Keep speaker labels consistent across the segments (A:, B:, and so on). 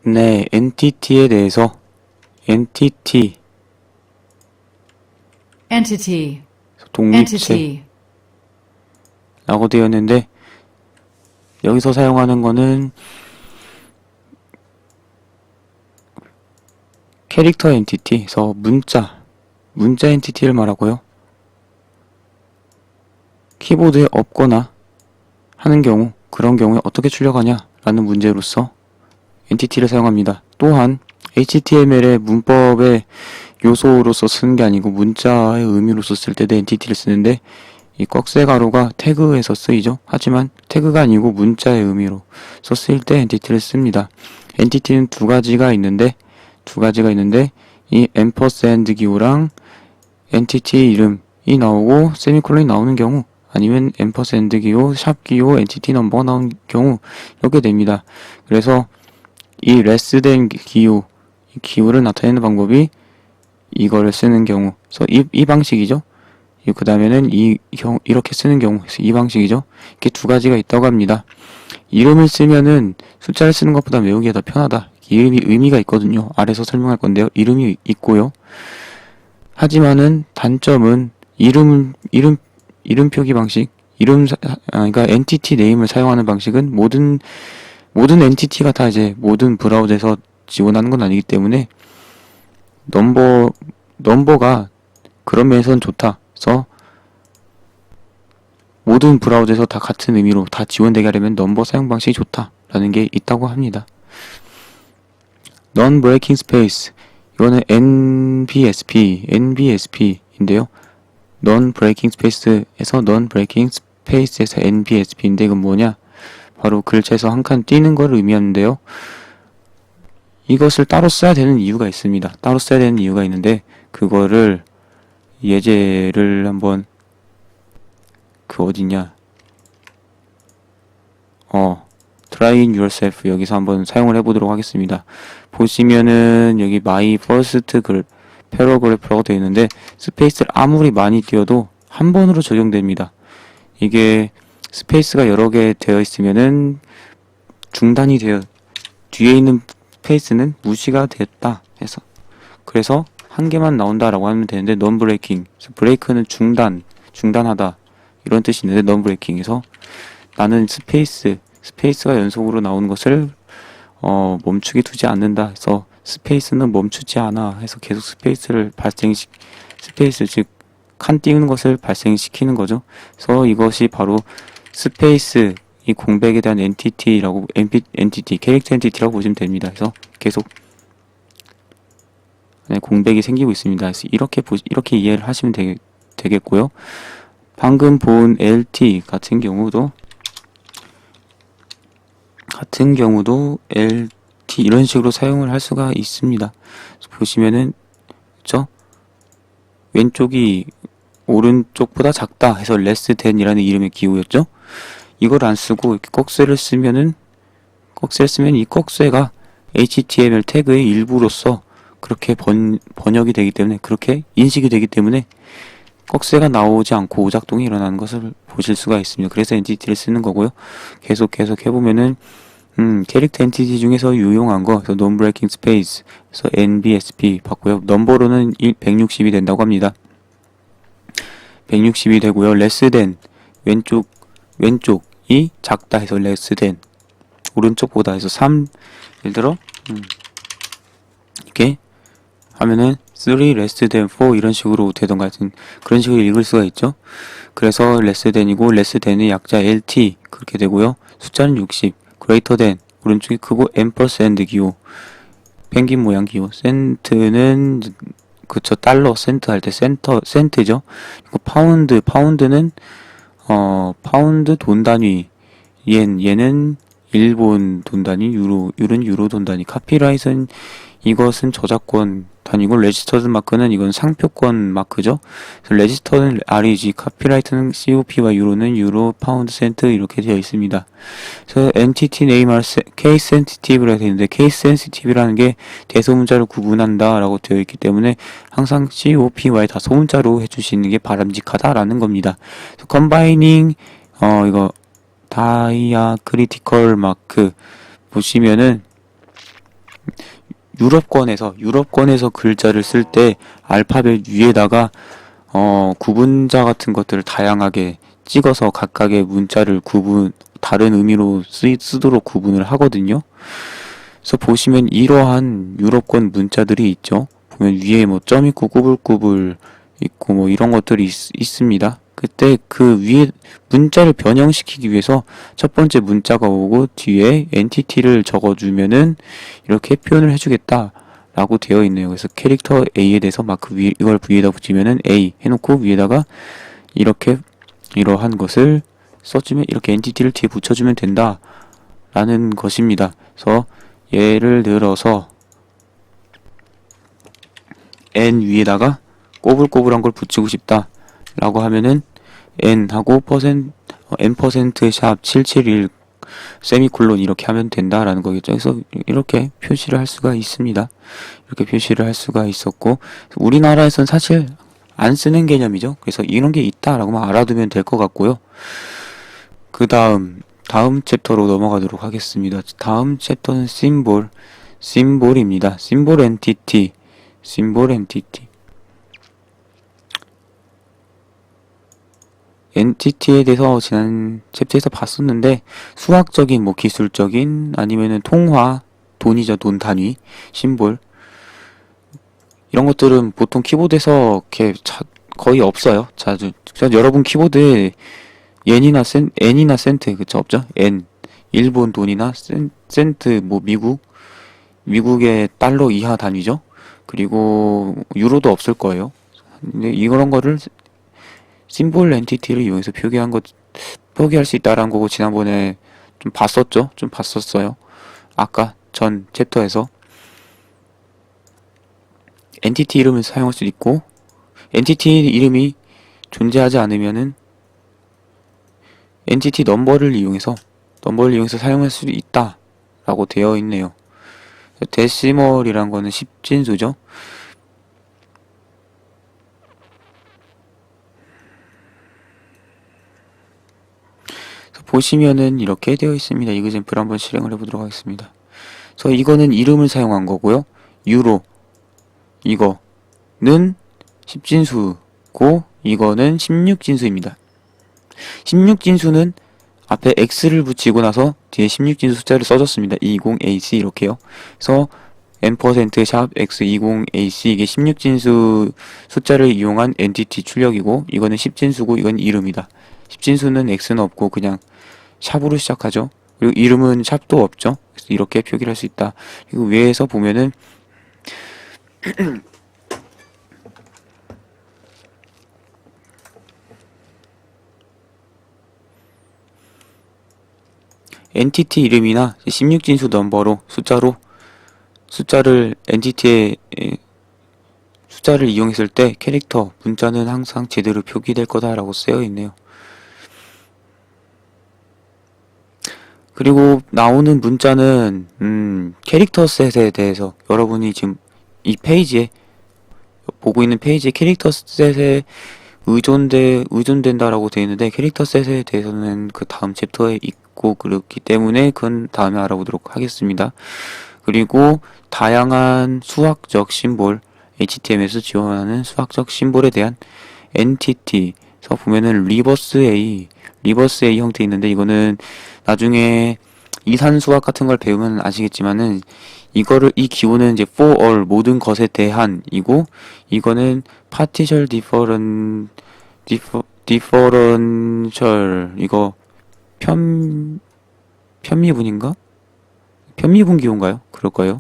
A: 네, 엔티티에 대해서 엔티티,
B: entity,
A: 독립체라고
B: entity,
A: 되어 있는데 여기서 사용하는 거는 캐릭터 엔티티에서 문자 엔티티를 말하고요. 키보드에 없거나 하는 경우, 그런 경우에 어떻게 출력하냐라는 문제로서 엔티티를 사용합니다. 또한 HTML의 문법의 요소로서 쓰는 게 아니고 문자의 의미로서 쓸 때도 엔티티를 쓰는데 이 꺽쇠 가루가 태그에서 쓰이죠. 하지만 태그가 아니고 문자의 의미로 쓰일 때 엔티티를 씁니다. 엔티티는 두 가지가 있는데 이 앰퍼샌드 기호랑 엔티티 이름이 나오고 세미콜론이 나오는 경우 아니면 앰퍼샌드 기호, 샵 기호, 엔티티 넘버가 나오는 경우 이렇게 됩니다. 그래서 이 레스된 기호, 이 기호를 나타내는 방법이 이거를 쓰는 경우, 그래서 이 방식이죠. 그 다음에는 이렇게 쓰는 경우, 그래서 이 방식이죠. 이렇게 두 가지가 있다고 합니다. 이름을 쓰면은 숫자를 쓰는 것보다 외우기가 더 편하다. 이름이 의미가 있거든요. 아래서 설명할 건데요. 이름이 있고요. 하지만은 단점은 이름 표기 방식, 그러니까 엔티티 네임을 사용하는 방식은 모든 엔티티가 다 이제 모든 브라우저에서 지원하는 건 아니기 때문에 넘버가 그런 면에서는 좋다. 그래서 모든 브라우저에서 다 같은 의미로 다 지원되게 하려면 넘버 사용 방식이 좋다라는 게 있다고 합니다. Non-breaking space, 이거는 NBSP인데요. Non-breaking space에서 Non-breaking space에서 NBSP인데 이건 뭐냐? 바로 글자에서 한 칸 띄는 걸 의미하는데요. 이것을 따로 써야 되는 이유가 있습니다. 따로 써야 되는 이유가 있는데 그거를 예제를 한번 어디냐? Try it yourself 여기서 한번 사용을 해보도록 하겠습니다. 보시면은 여기 My First Paragraph라고 되어 있는데 스페이스를 아무리 많이 띄워도 한 번으로 적용됩니다. 이게 스페이스가 여러 개 되어 있으면은 중단이 되어 뒤에 있는 스페이스는 무시가 됐다 해서 그래서 한 개만 나온다라고 하면 되는데 non-breaking, 브레이크는 중단하다 이런 뜻이 있는데 non-breaking에서 나는 스페이스가 연속으로 나오는 것을 멈추게 두지 않는다 해서 스페이스는 멈추지 않아 해서 계속 스페이스 즉 칸 띄우는 것을 발생시키는 거죠. 그래서 이것이 바로 스페이스 이 공백에 대한 엔티티 캐릭터 엔티티라고 보시면 됩니다. 그래서 계속 공백이 생기고 있습니다. 그래서 이렇게 이해를 하시면 되겠고요. 방금 본 LT 같은 경우도 LT 이런 식으로 사용을 할 수가 있습니다. 보시면은 그렇죠? 왼쪽이 오른쪽보다 작다 해서 less than이라는 이름의 기호였죠. 이걸 안 쓰고 이렇게 꺽쇠를 쓰면 이 꺽쇠가 HTML 태그의 일부로서 그렇게 번역이 되기 때문에 그렇게 인식이 되기 때문에 꺽쇠가 나오지 않고 오작동이 일어나는 것을 보실 수가 있습니다. 그래서 엔티티를 쓰는 거고요. 계속 해보면은 캐릭터 엔티티 중에서 유용한 거, 그래서 non-breaking space, 그래서 NBSP 봤고요. 넘버로는 160이 된다고 합니다. 160이 되고요. less than, 왼쪽이 작다 해서 less than, 오른쪽보다 해서 3, 예를 들어, 이렇게 하면은 3 less than 4 이런 식으로 되던가 하여튼 그런 식으로 읽을 수가 있죠. 그래서 less than이고 less than의 약자 LT 그렇게 되고요. 숫자는 60, greater than 오른쪽이 크고 ampersand 기호 펭귄 모양 기호 센트는 그쵸 달러 센트 할 때 센트죠. 그리고 파운드는 파운드 돈 단위 얘는 일본 돈 단위 유로는 유로 돈 단위 카피라이트는 이것은 저작권 단위고 레지스터드 마크는 이건 상표권 마크죠. 그래서 레지스터는 REG, 카피라이트는 COP와 유로는 유로, 파운드, 센트 이렇게 되어 있습니다. 그래서 엔티티 네임을 케이스 센시티브라고 되어 있는데 케이스 센시티브라는 게 대소문자를 구분한다라고 되어 있기 때문에 항상 COPY 다 소문자로 해주시는 게 바람직하다라는 겁니다. 그래서 컴바이닝 이거 다이아크리티컬 마크 보시면은 유럽권에서 글자를 쓸 때 알파벳 위에다가 구분자 같은 것들을 다양하게 찍어서 각각의 문자를 다른 의미로 쓰도록 구분을 하거든요. 그래서 보시면 이러한 유럽권 문자들이 있죠. 보면 위에 뭐 점 있고 꾸불꾸불 있고 뭐 이런 것들이 있습니다. 그때 그 위에 문자를 변형시키기 위해서 첫 번째 문자가 오고 뒤에 엔티티를 적어주면은 이렇게 표현을 해주겠다 라고 되어 있네요. 그래서 캐릭터 A에 대해서 마크 이걸 위에다 붙이면은 A 해놓고 위에다가 이렇게 이러한 것을 써주면 이렇게 엔티티를 뒤에 붙여주면 된다 라는 것입니다. 그래서 예를 들어서 n 위에다가 꼬불꼬불한 걸 붙이고 싶다 라고 하면은 n하고 n% 샵 771 세미콜론 이렇게 하면 된다라는 거겠죠. 그래서 이렇게 표시를 할 수가 있습니다. 이렇게 표시를 할 수가 있었고 우리나라에선 사실 안 쓰는 개념이죠. 그래서 이런 게 있다라고만 알아두면 될 것 같고요. 그 다음 챕터로 넘어가도록 하겠습니다. 다음 챕터는 심볼입니다. 심볼 엔티티. 엔티티에 대해서 지난 챕터에서 봤었는데 수학적인 뭐 기술적인 아니면은 통화, 돈이죠. 돈 단위, 심볼 이런 것들은 보통 키보드에서 이렇게 거의 없어요. 자주 여러분 키보드에 엔이나 센트 그쵸 없죠? 엔 일본 돈이나 센트 뭐 미국의 달러 이하 단위죠. 그리고 유로도 없을 거예요. 근데 이런 거를 심볼 엔티티를 이용해서 표기할 수 있다라는 거고 지난번에 좀 봤었어요. 아까 전 챕터에서 엔티티 이름을 사용할 수 있고 엔티티 이름이 존재하지 않으면은 엔티티 넘버를 이용해서 사용할 수 있다라고 되어 있네요. 데시멀이란 거는 10진수죠. 보시면은 이렇게 되어 있습니다. 이그젠플 한번 실행을 해보도록 하겠습니다. 그래서 이거는 이름을 사용한 거고요. 유로 이거는 10진수고 이거는 16진수입니다. 16진수는 앞에 X를 붙이고 나서 뒤에 16진수 숫자를 써줬습니다. 20AC 이렇게요. 그래서 n% 샵 x20ac 이게 16진수 숫자를 이용한 엔티티 출력이고 이거는 10진수고 이건 이름이다. 10진수는 X는 없고 그냥 샵으로 시작하죠. 그리고 이름은 샵도 없죠. 그래서 이렇게 표기를 할 수 있다. 그리고 위에서 보면은 엔티티 이름이나 16진수 넘버로 숫자를 엔티티의 숫자를 이용했을 때 캐릭터 문자는 항상 제대로 표기될 거다라고 쓰여 있네요. 그리고 나오는 문자는 캐릭터 셋에 대해서 여러분이 지금 이 페이지에 보고 있는 페이지에 캐릭터 셋에 의존된다라고 되어 있는데 캐릭터 셋에 대해서는 그 다음 챕터에 있고 그렇기 때문에 그건 다음에 알아보도록 하겠습니다. 그리고 다양한 수학적 심볼 HTML에서 지원하는 수학적 심볼에 대한 엔티티에서 보면은 리버스 A 형태 있는데 이거는 나중에 이산수학 같은 걸 배우면 아시겠지만은 이 기호는 이제 for all 모든 것에 대한 이고 이거는 partial differential 이거 편미분인가? 편미분 기호인가요? 그럴까요?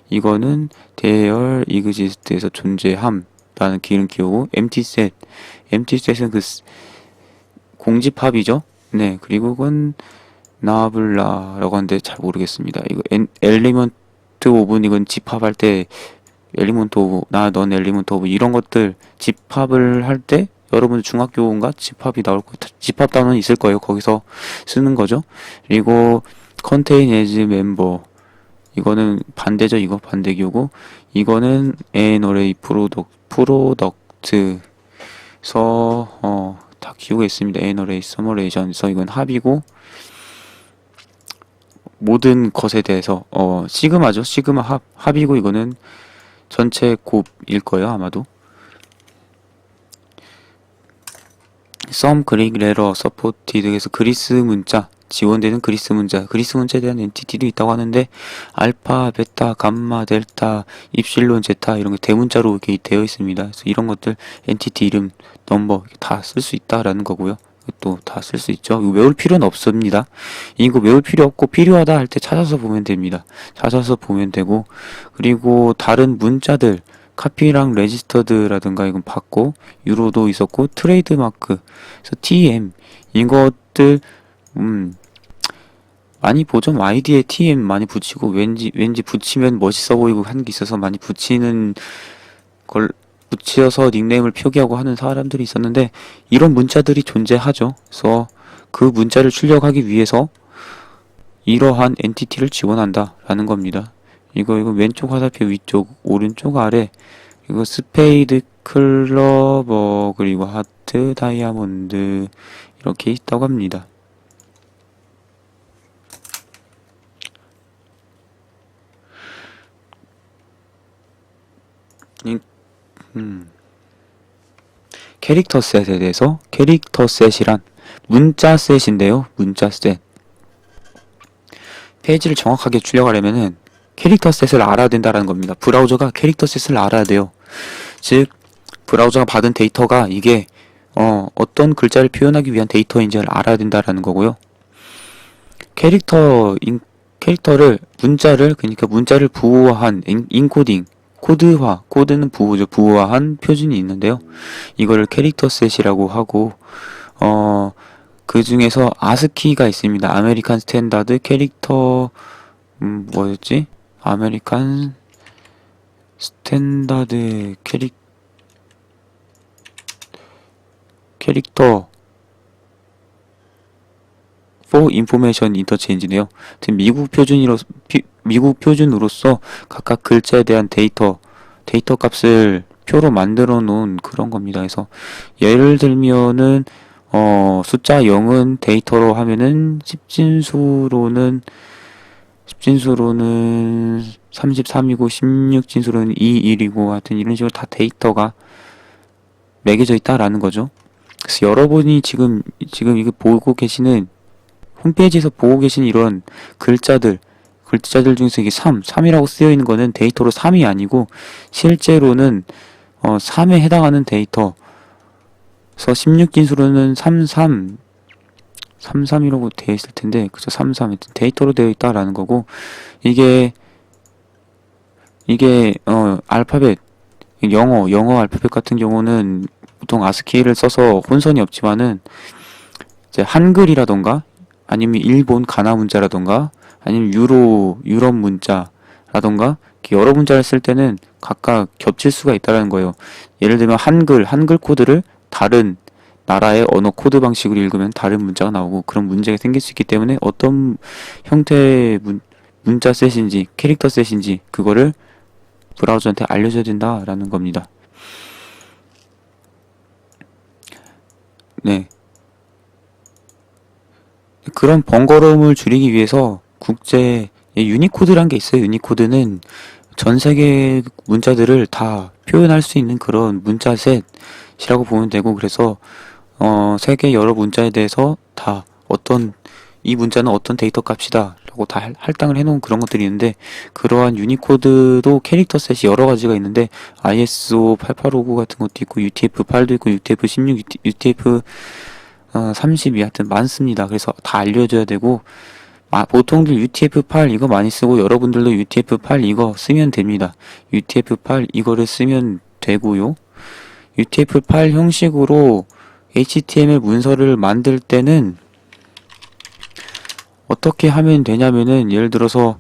A: 이거는 there exist에서 존재함 라는 기호고 empty set은 그 공집합이죠. 네, 그리고 그건 나블라라고 하는데 잘 모르겠습니다. 이거 엘리먼트 오브는 이건 집합할 때 엘리먼트 오브 넌 엘리먼트 오브 이런 것들 집합을 할 때 여러분 중학교인가 집합이 나올 거 집합 단어는 있을 거예요. 거기서 쓰는 거죠. 그리고 contain as member 이거는 반대죠. 이거 반대 기호고 이거는 an array product에서 다 기호가 있습니다. an array summation 그래서 이건 합이고 모든 것에 대해서 시그마죠. 시그마 합이고 이거는 전체 곱일 거예요, 아마도. Some Greek letter supported 그래서 그리스 문자 지원되는 그리스 문자에 대한 엔티티도 있다고 하는데 알파, 베타, 감마, 델타, 입실론, 제타 이런 게 대문자로 이렇게 되어 있습니다. 그래서 이런 것들 엔티티 이름, 넘버 다 쓸 수 있다라는 거고요. 또 다 쓸 수 있죠. 이거 외울 필요는 없습니다. 이거 외울 필요 없고 필요하다 할 때 찾아서 보면 됩니다. 찾아서 보면 되고 그리고 다른 문자들 카피랑 레지스터드라든가 이건 받고 유로도 있었고 트레이드마크 그래서 TM 이것들 많이 보죠. 아이디에 TM 많이 붙이고 왠지 붙이면 멋있어 보이고 하는 게 있어서 많이 붙이는 걸 붙여서 닉네임을 표기하고 하는 사람들이 있었는데 이런 문자들이 존재하죠. 그래서 그 문자를 출력하기 위해서 이러한 엔티티를 지원한다라는 겁니다. 이거 왼쪽 화살표 위쪽 오른쪽 아래 이거 스페이드 클러버 그리고 하트 다이아몬드 이렇게 있다고 합니다. 캐릭터 셋에 대해서 캐릭터 셋이란 문자 셋인데요. 문자 셋 페이지를 정확하게 출력하려면은 캐릭터 셋을 알아야 된다는 겁니다. 브라우저가 캐릭터 셋을 알아야 돼요. 즉 브라우저가 받은 데이터가 이게 어떤 글자를 표현하기 위한 데이터인지를 알아야 된다라는 거고요. 캐릭터를 그러니까 문자를 부호화한 인코딩 코드는 부호죠. 부호화한 표준이 있는데요. 이거를 캐릭터 셋이라고 하고 그 중에서 아스키가 있습니다. 아메리칸 스탠다드 캐릭터 뭐였지? 아메리칸 스탠다드 캐릭터 for information interchange네요. 미국 표준으로서 각각 글자에 대한 데이터 값을 표로 만들어 놓은 그런 겁니다. 그래서 예를 들면은 숫자 0은 데이터로 하면은 10진수로는 33이고 16진수로는 2, 1이고 하여튼 이런 식으로 다 데이터가 매겨져 있다라는 거죠. 그래서 여러분이 지금 이거 보고 계시는 홈페이지에서 보고 계신 이런 글자들 중에서 이게 3이라고 쓰여 있는 거는 데이터로 3이 아니고 실제로는 3에 해당하는 데이터. 그래서 16진수로는 33이라고 되어 있을 텐데, 그죠? 33. 데이터로 되어 있다라는 거고, 이게, 알파벳, 영어 알파벳 같은 경우는 보통 아스키를 써서 혼선이 없지만은, 이제 한글이라던가, 아니면 일본 가나 문자라던가, 아니면 유럽 문자라던가, 여러 문자를 쓸 때는 각각 겹칠 수가 있다는 거예요. 예를 들면 한글 코드를 다른 나라의 언어 코드 방식으로 읽으면 다른 문자가 나오고 그런 문제가 생길 수 있기 때문에 어떤 형태의 문자 셋인지 캐릭터 셋인지 그거를 브라우저한테 알려줘야 된다라는 겁니다. 네. 그런 번거로움을 줄이기 위해서 국제 유니코드란 게 있어요. 유니코드는 전 세계 문자들을 다 표현할 수 있는 그런 문자 셋이라고 보면 되고 그래서 세계 여러 문자에 대해서 다 이 문자는 어떤 데이터 값이다 라고 다 할당을 해놓은 그런 것들이 있는데 그러한 유니코드도 캐릭터 셋이 여러 가지가 있는데 ISO 8859 같은 것도 있고 UTF-8도 있고 UTF-16, UTF-32 하여튼 많습니다. 그래서 다 알려줘야 되고 보통들 UTF-8 이거 많이 쓰고 여러분들도 UTF-8 이거 쓰면 됩니다. UTF-8 이거를 쓰면 되고요. UTF-8 형식으로 HTML 문서를 만들 때는 어떻게 하면 되냐면은 예를 들어서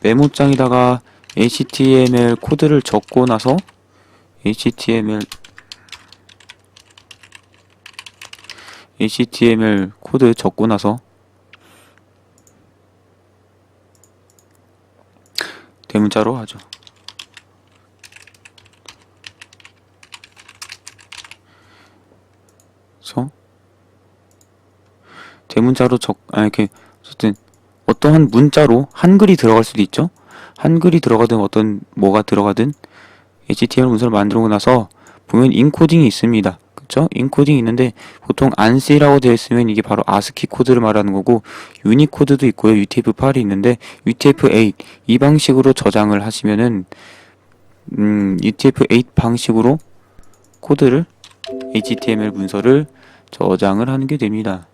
A: 메모장에다가 HTML 코드를 적고 나서 HTML 코드 적고 나서 대문자로 하죠. 그래서 대문자로 이렇게 어쨌든 어떠한 문자로 한글이 들어갈 수도 있죠. 한글이 들어가든 어떤 뭐가 들어가든 HTML 문서를 만들고 나서 보면 인코딩이 있습니다. 그쵸? 인코딩이 있는데 보통 ANSI라고 되어 있으면 이게 바로 ASCII 코드를 말하는 거고 유니코드도 있고요. UTF-8이 있는데 UTF-8 이 방식으로 저장을 하시면은 UTF-8 방식으로 코드를 HTML 문서를 저장을 하는 게 됩니다.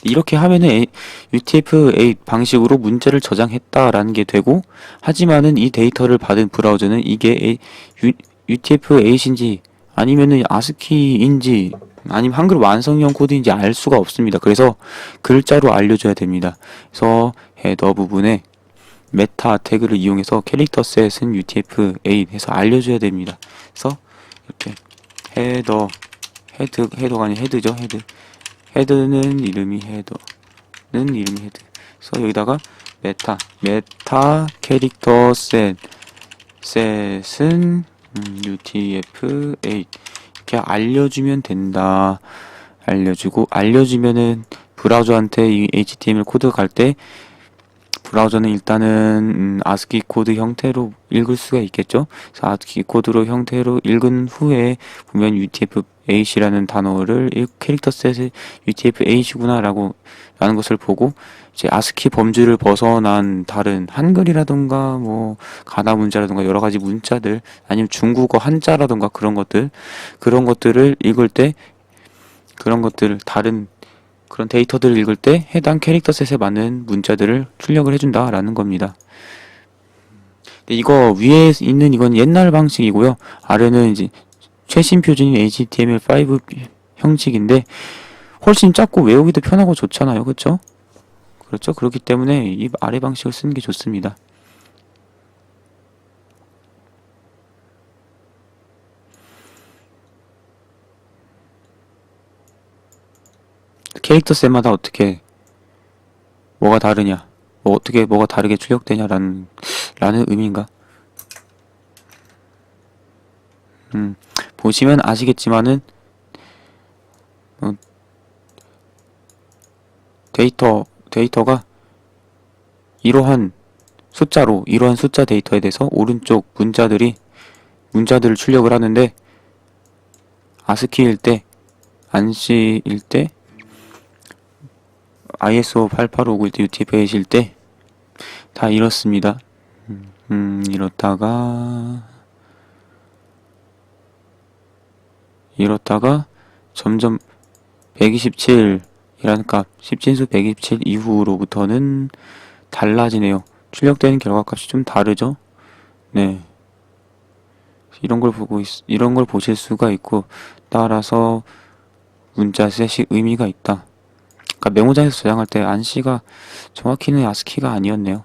A: 이렇게 하면은 UTF-8 방식으로 문자를 저장했다라는 게 되고, 하지만은 이 데이터를 받은 브라우저는 이게 UTF-8인지 아니면은 ASCII인지 아니면 한글 완성형 코드인지 알 수가 없습니다. 그래서 글자로 알려줘야 됩니다. 그래서 헤더 부분에 메타 태그를 이용해서 캐릭터 셋은 UTF-8 해서 알려줘야 됩니다. 그래서 이렇게 헤더가 아니라 헤드죠. 헤드는 이름이 헤더는 이름이 헤드. 그래서 여기다가 메타 캐릭터 셋은 UTF-8 이렇게 알려주면 된다. 알려주면은 브라우저한테 이 HTML 코드가 갈 때 브라우저는 일단은 ASCII 코드 형태로 읽을 수가 있겠죠. 그래서 ASCII 코드로 형태로 읽은 후에 보면 UTF-8이라는 단어를 캐릭터 셋의 UTF-8이구나 라는 것을 보고 이제 ASCII 범주를 벗어난 다른 한글이라던가 뭐 가나 문자라던가 여러 가지 문자들 아니면 중국어 한자라던가 그런 것들을 읽을 때 다른 그런 데이터들을 읽을 때 해당 캐릭터 셋에 맞는 문자들을 출력을 해준다라는 겁니다. 이거 위에 있는 이건 옛날 방식이고요. 아래는 이제 최신 표준인 HTML5 형식인데 훨씬 작고 외우기도 편하고 좋잖아요. 그렇죠? 그렇기 때문에 이 아래 방식을 쓰는 게 좋습니다. 캐릭터 셋마다 어떻게 뭐가 다르냐, 어떻게 뭐가 다르게 출력되냐라는 의미인가? 보시면 아시겠지만은 데이터가 이러한 숫자 데이터에 대해서 오른쪽 문자들을 출력을 하는데 ASCII일 때, ANSI일 때, ISO 8859일 때, UTF-8일 때 다 이렇습니다. 이렇다가 점점 127이라는 값, 10진수 127 이후로부터는 달라지네요. 출력되는 결과값이 좀 다르죠? 네. 이런 걸 보실 수가 있고, 따라서 문자셋이 의미가 있다. 그러니까 메모장에서 저장할 때 ANSI가 정확히는 ASCII가 아니었네요.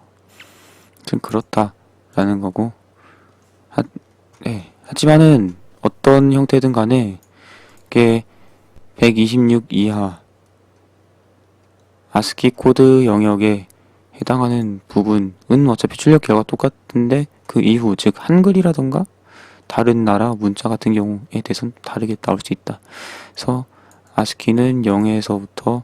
A: 좀 그렇다라는 거고, 하지만은 어떤 형태든 간에 이게 126 이하 ASCII 코드 영역에 해당하는 부분은 어차피 출력 결과 똑같은데 그 이후, 즉 한글이라던가 다른 나라 문자 같은 경우에 대해서는 다르게 나올 수 있다. 그래서 ASCII는 0부터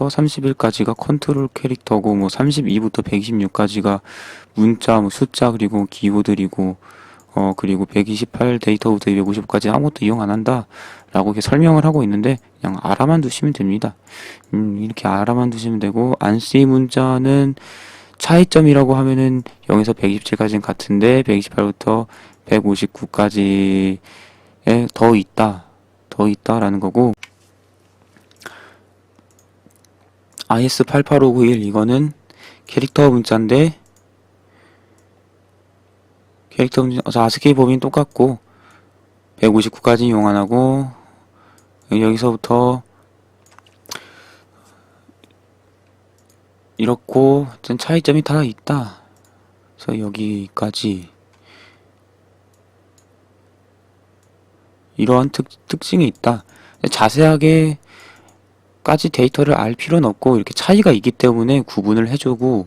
A: 31까지가 컨트롤 캐릭터고, 뭐 32부터 126까지가 문자, 뭐 숫자, 그리고 기호들이고, 그리고 128 데이터부터 250까지 아무것도 이용 안 한다 라고 이렇게 설명을 하고 있는데, 그냥 알아만 두시면 됩니다. 이렇게 알아만 두시면 되고, ANSI 문자는 차이점이라고 하면은 0에서 127까지는 같은데 128부터 159까지에 더 있다라는 거고, IS88591 이거는 캐릭터 문자인데 ASCII 범위는 똑같고 159까지 이용 안 하고, 여기서부터 이렇고 차이점이 다 있다. 그래서 여기까지 이러한 특징이 있다. 자세하게 까지 데이터를 알 필요는 없고, 이렇게 차이가 있기 때문에 구분을 해주고,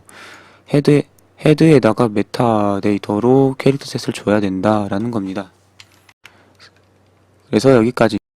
A: 헤드에다가 메타 데이터로 캐릭터 셋을 줘야 된다라는 겁니다. 그래서 여기까지.